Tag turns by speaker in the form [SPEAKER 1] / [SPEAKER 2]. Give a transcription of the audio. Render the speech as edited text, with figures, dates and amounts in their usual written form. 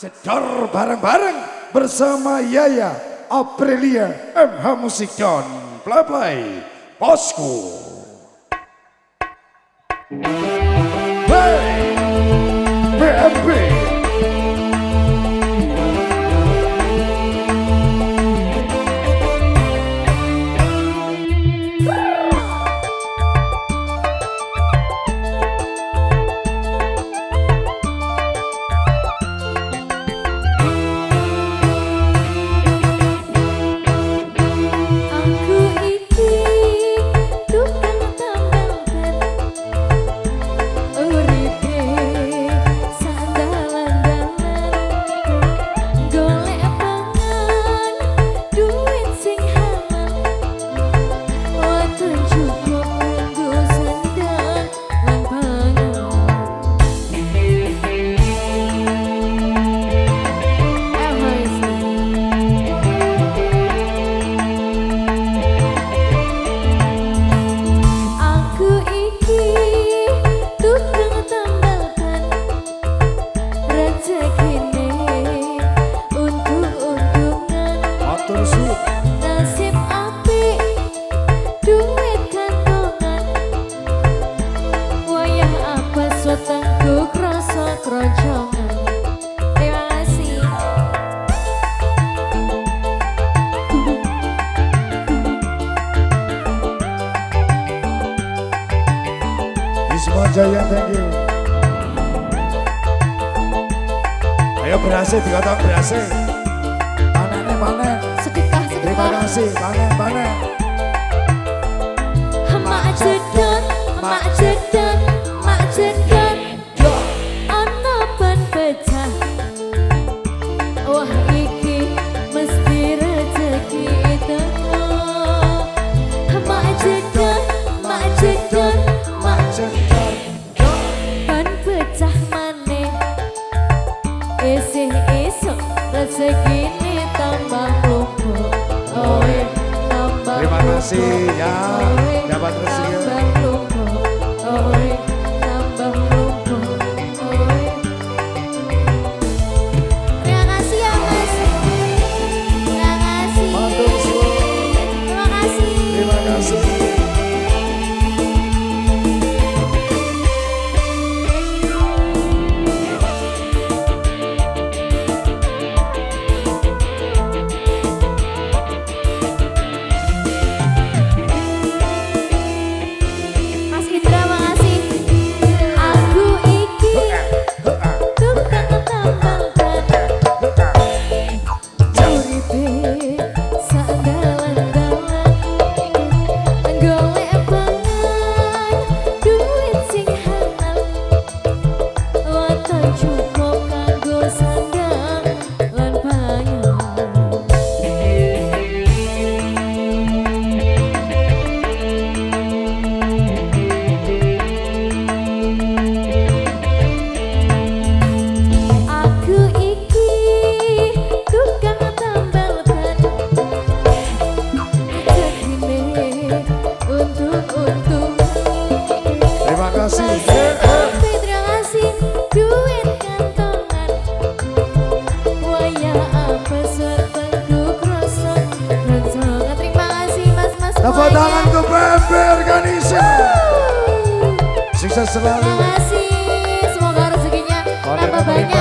[SPEAKER 1] Jedor bareng-bareng bersama Yaya Aprilia MH Musik dan Play Bosku. Hey, BMB.
[SPEAKER 2] Nasib apik, duit kantongan, wayah apa sotangku kroso keroncongan. Terima kasih.
[SPEAKER 1] Wisma Jaya, thank you. Ayo berhasil, dikatakan berhasil. Mana?
[SPEAKER 2] Sedekah.
[SPEAKER 1] Terima kasih, mana?
[SPEAKER 2] Mak jedon, ana ban pecah. Wah iki mesti rezeki teko. Mak jedon, ban pecah maneh. Esuk rezekine tambah lumpuh.
[SPEAKER 1] Terima kasih ya, dapat rezeki.
[SPEAKER 2] Terima kasih ya Mas. Terima kasih. Terima kasih.
[SPEAKER 1] Terima kasih.
[SPEAKER 2] Terima kasih. Duit kantongan, wayah apa sotangku kroso keroncongan. Terima kasih mas
[SPEAKER 1] Tepuk tangan
[SPEAKER 2] semuanya.
[SPEAKER 1] ke BMB Organisasi. Sukses selalu.
[SPEAKER 2] Terima kasih. Semoga rezekinya tambah banyak.